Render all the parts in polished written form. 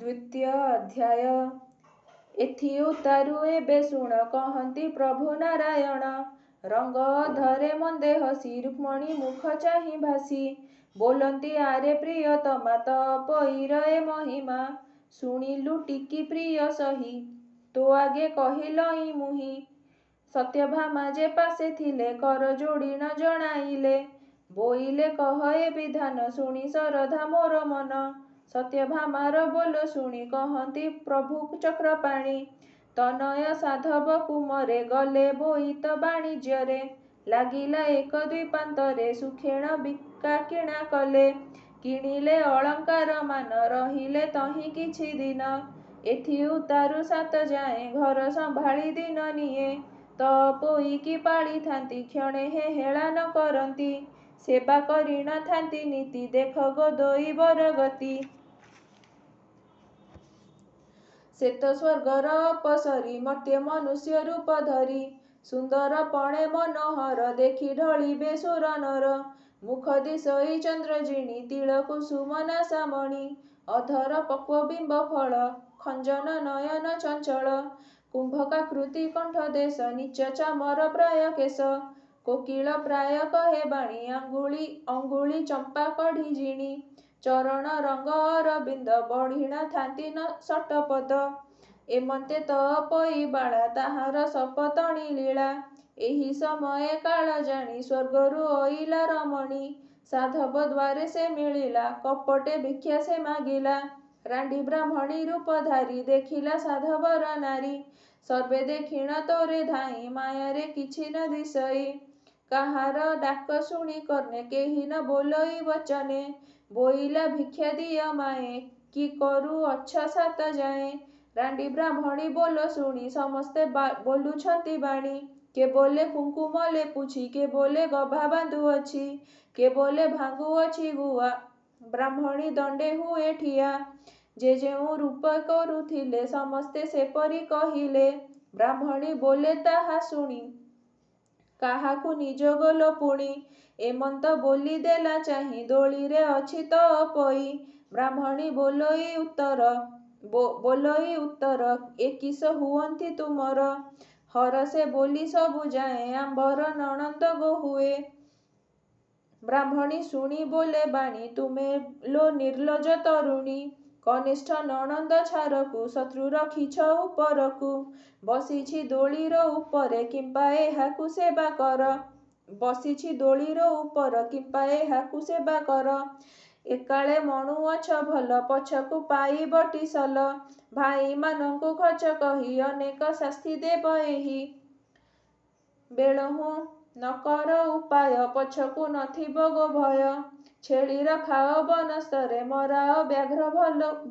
द्वितीय अध्याय। एथि उतारु एबे शुण कहन्ति प्रभु नारायण। रंग अधरे मन्दे हसी रुक्मणी मुख चाहि भासी। बोलन्ति आरे प्रियतमा तपईर ए महिमा। शुणिलु टिकी प्रिय सही तो आगे कहिलई मुहि। सत्यभामा जे पासे थिले कर जोड़ी न जणाइले। बोइले कह ए विधान शुणी सरधा मोर मन। सत्यभामार बोल शुणी कहन्ति प्रभु चक्रपाणि। तनय साधव कुमरे गले बोईत बाणिज्ୟରେ। लागिला एक द्वीपान्तरे सुखेण बिका किणा कले। किणिले अलंकार मान रहिले तहि किछि दिन। एथि उतारु सात जाए घर संभाळी दिन निये। तपोईकी पाଳିଥାନ୍ତି क्षणे हेळा न କରନ୍ତି। सेवा କରି ନ ଥାନ୍ତି ନୀତି ଦେଖ ଗୋଦୋଇ ବରଗତି। ଶ୍ଵେତ ସ୍ୱର୍ଗର ଅପସରି ମର୍ତ୍ତ୍ୟ ମନୁଷ୍ୟ ରୂପ ଧରି। ସୁନ୍ଦର ପଣେ ମନୋହର ଦେଖି ଢଳିବେ ସୁର ନର। ମୁଖ ଦିଶୋଇ ଚନ୍ଦ୍ରଜିଣି ତିଳ କୁସୁମ ନାସାମଣି। ଅଧର ପକ୍ୱ ବିମ୍ବ ଫଳ ଖଞ୍ଜନ ନୟନ ଚଞ୍ଚଳ। କୁମ୍ଭକାକୃତି କଣ୍ଠ ଦେଶ ନୀଚ ଚାମର ପ୍ରାୟ କେଶ। କୋକିଳ ପ୍ରାୟ କହେ ବାଣୀ ଅଙ୍ଗୁଳି ଚମ୍ପା କଢ଼ି ଜିଣି। ଚରଣ ରଙ୍ଗ ଅରବିନ୍ଦ ବଢ଼ିଣ ଥାନ୍ତି ନ ଶଟପଦ। ଏମନ୍ତେ ତପୋଇ ବାଳା ତାହାର ସପତଣି ଲୀଳା। ଏହି ସମୟେ କାଳ ଜାଣି ସ୍ୱର୍ଗରୁ ଅଇଲା ରମଣୀ। ସାଧବ ଦ୍ୱାରେ ସେ ମିଳିଲା କପଟେ ଭିକ୍ଷା ସେ ମାଗିଲା। ରାଣ୍ଡି ବ୍ରାହ୍ମଣୀ ରୂପ ଧାରି ଦେଖିଲା ସାଧବର ନାରୀ। ସର୍ବେ ଦେଖିଣ ତୋରେ ଧାଇଁ ମାୟାରେ କିଛି ନ ଦିଶଇ। କାହାର ଡାକ ଶୁଣି କର୍ଣ୍ଣେ କେହି ନ ବୋଲଇ ବଚନେ। ବୋଇଲା ଭିକ୍ଷା ଦିଅ ମାଏ କି କରୁ ଅଛ ସାତ ଯାଏଁ। ରାଣ୍ଡି ବ୍ରାହ୍ମଣୀ ବୋଲ ଶୁଣି ସମସ୍ତେ ବୋଲୁଛନ୍ତି ବାଣୀ। କେ ବୋଲେ କୁଙ୍କୁମ ଲେପୁଛି କେ ବୋଲେ ଗଭା ବାନ୍ଧୁଅଛି। କେ ବୋଲେ ଭାଙ୍ଗୁଅଛି ଗୁଆ ବ୍ରାହ୍ମଣୀ ଦଣ୍ଡେ ହୁଏ ଠିଆ। ଯେ ଯେଉଁ ରୂପ କରୁଥିଲେ ସମସ୍ତେ ସେପରି କହିଲେ। ବ୍ରାହ୍ମଣୀ ବୋଲେ ତାହା ଶୁଣି କାହାକୁ ନିଜ ଗୋଲ ପୁଣି। ଏମନ୍ତ ବୋଲି ଦେଲା ଚାହିଁ ଦୋଳିରେ ଅଛି ତପୋଇ। ବ୍ରାହ୍ମଣୀ ବୋଲଇ ଉତ୍ତର ଏ କିସ ହୁଅନ୍ତି ତୁମର। ହରଷେ ବୋଲି ସବୁ ଯାଏଁ ଆମ୍ଭର ନଣନ୍ଦ ଗୋହୁଏ। ବ୍ରାହ୍ମଣୀ ଶୁଣି ବୋଲେ ବାଣୀ ତୁମେ ଲୋ ନିର୍ଲଜ ତରୁଣୀ। କନିଷ୍ଠ ନଣନ୍ଦ ଛାରକୁ ଶତ୍ରୁ ରଖିଛ ଉପରକୁ। ବସିଛି ଦୋଳିର ଉପରେ କିମ୍ପା ଏହାକୁ ସେବା କର। ବସିଛି ଦୋଳିର ଉପର କିମ୍ପା ଏହାକୁ ସେବା କର। ଏକାଳେ ମଣୁଅଛ ଭଲ ପଛକୁ ପାଇବ ଟିସଲ। ଭାଇମାନଙ୍କୁ ଖର୍ଚ୍ଚ କହି ଅନେକ ଶାସ୍ତି ଦେବ ଏହି। ବେଳହୁଁ ନ କର ଉପାୟ ପଛକୁ ନଥିବ ଗୋ ଭୟ। ଛେଳିର ଖାଅ ବନସ୍ତରେ ମରାଅ ବ୍ୟାଘ୍ର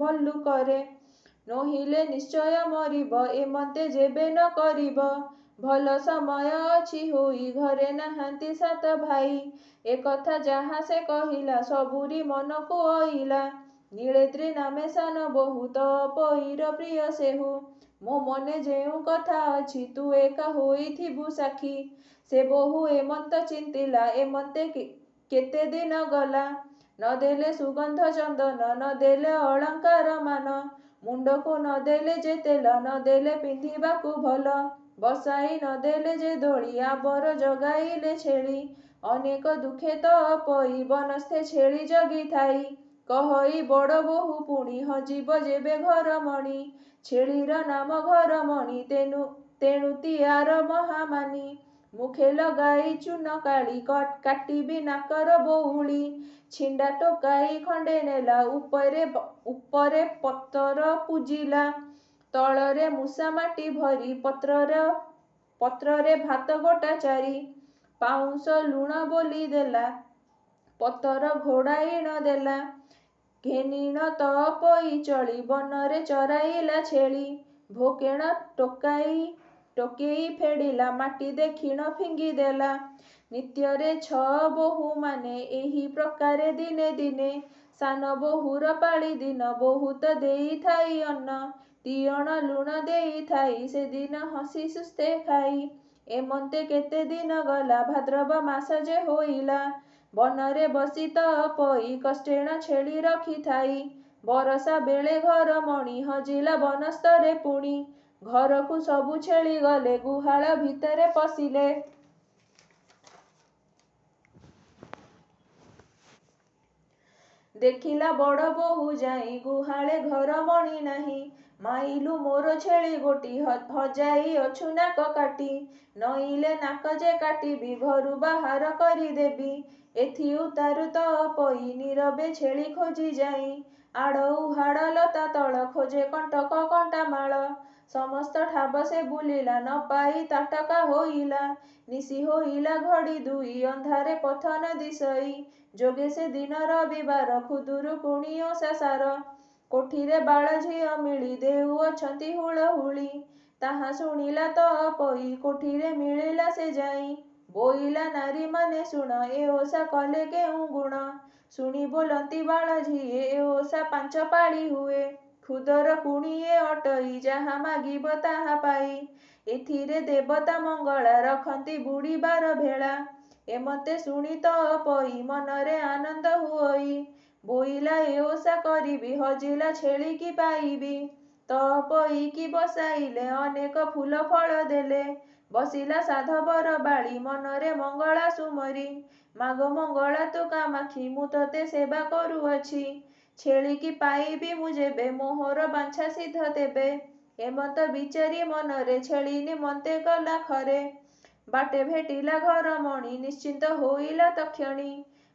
ଭଲ୍ଲୁକରେ। ନୋହିଲେ ନିଶ୍ଚୟ ମରିବ ଏମନ୍ତେ ଯେବେ ନ କରିବ। ଭଲ ସମୟ ଅଛି ହୋଇ ଘରେ ନାହାନ୍ତି ସାତ ଭାଇ। ଏକଥା ଯାହା ସେ କହିଲା ସବୁରି ମନକୁ ଅଇଲା। ନୀଳେଦ୍ରି ନାମେ ସାନ ବୋହୂ ତପୋଇର ପ୍ରିୟ ସେହୁ। ମୋ ମନେ ଯେଉଁ କଥା ଅଛି ତୁ ଏକା ହୋଇଥିବୁ ସାକ୍ଷୀ। ସେ ବୋହୂ ଏମନ୍ତ ଚିନ୍ତିଲା ଏମନ୍ତେ କେତେ ଦିନ ଗଲା। ନ ଦେଲେ ସୁଗନ୍ଧ ଚନ୍ଦନ ନ ଦେଲେ ଅଳଙ୍କାର ମାନ। ମୁଣ୍ଡକୁ ନ ଦେଲେ ଯେ ତେଲ ନ ଦେଲେ ପିନ୍ଧିବାକୁ ଭଲ। ବସାଇ ନ ଦେଲେ ଯେ ଦୋଳି ଆବର ଜଗାଇଲେ ଛେଳି। ଅନେକ ଦୁଃଖେ ତପୋଇ ବନସ୍ତେ ଛେଳି ଜଗିଥାଇ। କହଇ ବଡ଼ ବୋହୂ ପୁଣି ହଜିବ ଯେବେ ଘରମଣି। ଛେଳିର ନାମ ଘରମଣି ତେଣୁ ତିଆର ମହାମାନି। ମୁଖେ ଲଗାଇ ଚୂନ କାଳି କାଟିବି ନାକର ବଉଳି। ଛିଣ୍ଡା ଟୋକାଇ ଖଣ୍ଡେ ନେଲା ଉପରେ ପତର ପୂଜିଲା। ତଳରେ ମୂଷା ମାଟି ଭରି ପତ୍ରରେ ଭାତ ଗୋଟା ଚାରି। ପାଉଁଶ ଲୁଣ ବୋଲି ଦେଲା ପତର ଘୋଡ଼ାଇଣ ଦେଲା। ଘେନିଣ ତପୋଇ ଚଳି ବନରେ ଚରାଇଲା ଛେଳି। ଭୋକେଣ ଟୋକେଇ ଫେଡ଼ିଲା ମାଟି ଦେଖିଣ ଫିଙ୍ଗିଦେଲା। ନିତ୍ୟରେ ଛ ବୋହୂମାନେ ଏହି ପ୍ରକାରେ ଦିନେ ଦିନେ। ସାନ ବୋହୂର ପାଳି ଦିନ ବହୁତ ଦେଇଥାଇ ଅନ୍ନ। ତିଅଣ ଲୁଣ ଦେଇଥାଇ ସେଦିନ ହସି ସୁସ୍ଥେ ଖାଇ। ଏମନ୍ତେ କେତେ ଦିନ ଗଲା ଭାଦ୍ରବ ମାସ ଯେ ହୋଇଲା। ବନରେ ବସି ତପୋଇ କଷ୍ଟେଣ ଛେଳି ରଖିଥାଇ। ବରଷା ବେଳେ ଘର ମଣି ହଜିଲା ବନସ୍ତରେ ପୁଣି। ଘରକୁ ସବୁ ଛେଳି ଗଲେ ଗୁହାଳ ଭିତରେ ପଶିଲେ। ଦେଖିଲା ବଡ଼ ବୋହୂ ଯାଇ ଗୁହାଳେ ଘର ମଣି ନାହିଁ। ମାଇଲୁ ମୋର ଛେଳି ଗୋଟି ହଜାଇ ଅଛୁ ନାକ କାଟି। ନଇଲେ ନାକ ଯେ କାଟିବି ଘରୁ ବାହାର କରିଦେବି। ଏଥି ଉତାରୁ ତ ପଇ ନୀରବେ ଛେଳି ଖୋଜି ଯାଇ। ଆଡ଼ ଉହାଡ଼ ଲତା ତଳ ଖୋଜେ କଣ୍ଟକ କଣ୍ଟା ମାଳ। ସମସ୍ତ ଠାବ ସେ ବୁଲିଲା ନ ପାଇ ତାଟକା ହୋଇଲା। ନିଶି ହୋଇଲା ଘଡ଼ି ଦୁଇ ଅନ୍ଧାରେ ପଥ ନ ଦିଶଇ। ଯୋଗେ ସେ ଦିନ ରବିବାର ଖୁଦୁରୁକୁଣି ଓଷା ସାର। କୋଠିରେ ବାଳ ଝିଅ ମିଳି ଦେଉଅଛନ୍ତି ହୁଳହୁଳି। ତାହା ଶୁଣିଲା ତ ପଇ କୋଠିରେ ମିଳିଲା ସେ ଯାଇ। ବୋଇଲା ନାରୀମାନେ ଶୁଣ ଏ ଓଷା କଲେ କେଉଁ ଗୁଣ। ଶୁଣି ବୋଲନ୍ତି ବାଳ ଝିଏ ଏ ଓଷା 5 ପାଳି ହୁଏ। ଖୁଦର କୁଣିଏ ଅଟଇ ଯାହା ମାଗିବ ତାହା ପାଇ। ଏଥିରେ ଦେବତା ମଙ୍ଗଳା ରଖନ୍ତି ବୁଡ଼ିବାର ଭେଳା। ଏମତେ ଶୁଣି ତ ପଇ ମନରେ ଆନନ୍ଦ ହୁଅଇ। ବୋଇଲା ଏ ଓଷା କରିବି ହଜିଲା ଛେଳିକି ପାଇବି। ତ ପଇକି ବସାଇଲେ ଅନେକ ଫୁଲ ଫଳ ଦେଲେ। ବସିଲା ସାଧବର ବାଳି ମନରେ ମଙ୍ଗଳା ସୁମରି। ମାଗ ମଙ୍ଗଳା ତୁ କାମାକ୍ଷୀ ମୁଁ ତତେ ସେବା କରୁଅଛି। ଛେଳିକି ପାଇବି ମୁଁ ଯେବେ ମୋହର ବାଞ୍ଛା ସିଦ୍ଧ ତେବେ। ଏମନ୍ତ ବିଚାରି ମନରେ ଛେଳି ନିମନ୍ତେ ଗଲା ଖରେ। ବାଟେ ଭେଟିଲା ଘର ମଣି ନିଶ୍ଚିନ୍ତ ହୋଇଲା ତକ୍ଷଣି।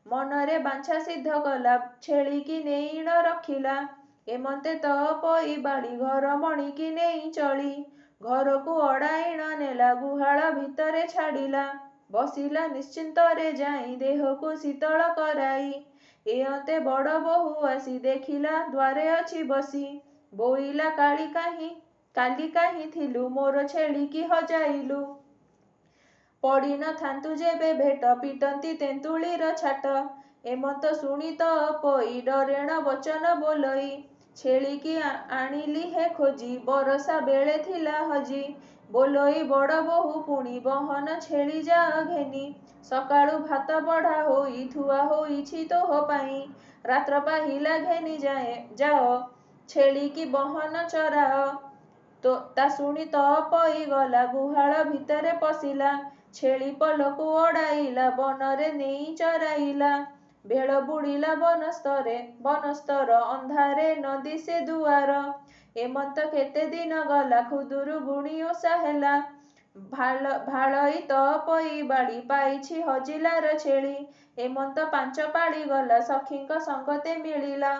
ମନରେ ବାଞ୍ଛା ସିଦ୍ଧ କଲା ଛେଳିକି ନେଇ ନ ରଖିଲା। ଏମନ୍ତେ ତ ପଇ ବାଳି ଘର ମଣିକି ନେଇ ଚଳି। ଘରକୁ ଅଡ଼ାଇଣ ନେଲା ଗୁହାଳ ଭିତରେ ଛାଡ଼ିଲା। ବସିଲା ନିଶ୍ଚିନ୍ତରେ ଯାଇ ଦେହକୁ ଶୀତଳ କରାଇ। ଏଅନ୍ତେ ବଡ଼ ବୋହୂ ଆସି ଦେଖିଲା ଦ୍ୱାରେ ଅଛି ବସି। ବୋଇଲା କାଲି କାହିଁ ଥିଲୁ ମୋର ଛେଳିକି ହଜାଇଲୁ। ପଡ଼ି ନ ଥାନ୍ତୁ ଯେବେ ଭେଟ ପିଟନ୍ତି ତେନ୍ତୁଳିର ଛାଟ। ଏମନ୍ତ ଶୁଣି ତ ପଇ ଡରେଣ ବଚନ ବୋଲଇ। ଛେଳିକି ଆଣିଲି ହେ ଖୋଜି ବରଷା ବେଳେ ଥିଲା ହଜି। ବୋଲଇ ବଡ଼ ବୋହୂ ପୁଣି ବହନ ଛେଳି ଯାଅ ଘେନି। ସକାଳୁ ଭାତ ବଢ଼ା ହୋଇ ଥୁଆ ହୋଇଛି ତୋହ ପାଇଁ। ରାତ୍ର ପାହିଲା ଘେନି ଯାଅ ଛେଳିକି ବହନ ଚରାଅ। ତା ଶୁଣି ତ ପଇ ଗଲା ଗୁହାଳ ଭିତରେ ପଶିଲା। ଛେଳି ପଲକୁ ଅଡ଼ାଇଲା ବନରେ ନେଇ ଚରାଇଲା। ବେଳ ବୁଡ଼ିଲା ବନସ୍ତର ଅନ୍ଧାରେ ନ ଦିଶେ ଦୁଆର। ଏମନ୍ତ କେତେ ଦିନ ଗଲା ଖୁଦୁରୁକୁଣି ଓଷା ହେଲା। ଭାଳଇ ତ ପଇ ବାଳି ପାଇଛି ହଜିଲାର ଛେଳି। ଏମନ୍ତ 5 ପାଳି ଗଲା ସଖୀଙ୍କ ସଙ୍ଗତେ ମିଳିଲା।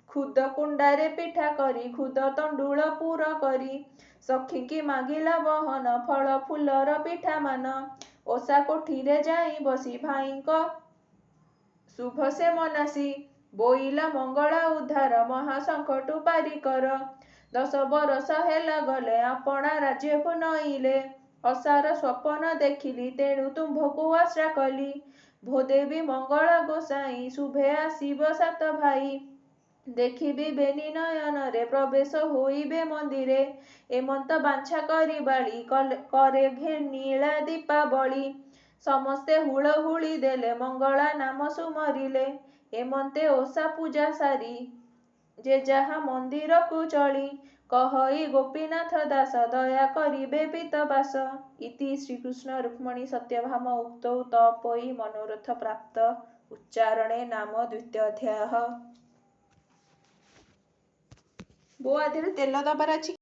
ଖୁଦ କୁଣ୍ଡାରେ ପିଠା କରି ଖୁଦ ତଣ୍ଡୁଳ ପୁର କରି। ସଖୀକି ମାଗିଲା ବହନ ଫଳ ଫୁଲର ପିଠା ମାନ। ଓଷା କୋଠିରେ ଯାଇ ବସି ଭାଇଙ୍କ ଶୁଭ ସେ ମନାସି। ବୋଇଲା ମଙ୍ଗଳା ଉଦ୍ଧାର ମହା ସଙ୍କଟୁ ପାରି କର। 10 ବରଷ ହେଲା ଗଲେ ଆପଣା ରାଜ୍ୟକୁ ନଇଲେ। ଅସାର ସ୍ୱପନ ଦେଖିଲି ତେଣୁ ତୁମ୍ଭକୁ ଆଶ୍ରା କଲି। ଭୋଦେବୀ ମଙ୍ଗଳା ଗୋସାଇଁ ଶୁଭେ ଆସିବ 7 ଭାଇ। ଦେଖିବି ବେନି ନୟନରେ ପ୍ରବେଶ ହୋଇବେ ମନ୍ଦିରେ। ଏମନ୍ତ ବାଞ୍ଛା କରି ବାଳି କରେ ଘେନିଳା ଦୀପାବଳି। ସମସ୍ତେ ହୁଳହୁଳି ଦେଲେ ମଙ୍ଗଳା ନାମ ସୁମରିଲେ। ଏମନ୍ତେ ଓଷା ପୂଜା ସାରି ଯେ ଯାହା ମନ୍ଦିରକୁ ଚଳି। କହଇ ଗୋପୀନାଥ ଦାସ ଦୟା କରିବେ ପୀତବାସ। ଇତି ଶ୍ରୀକୃଷ୍ଣ ରୁକ୍ମଣୀ ସତ୍ୟଭାମ ଉକ୍ତୌ ତ ପଇ ମନୋରଥ ପ୍ରାପ୍ତ ଉଚ୍ଚାରଣେ ନାମ 2ୟ ଅଧ୍ୟାୟଃ। ବୋଉ ଆଧିରେ ତେଲ ଦବାର ଅଛି।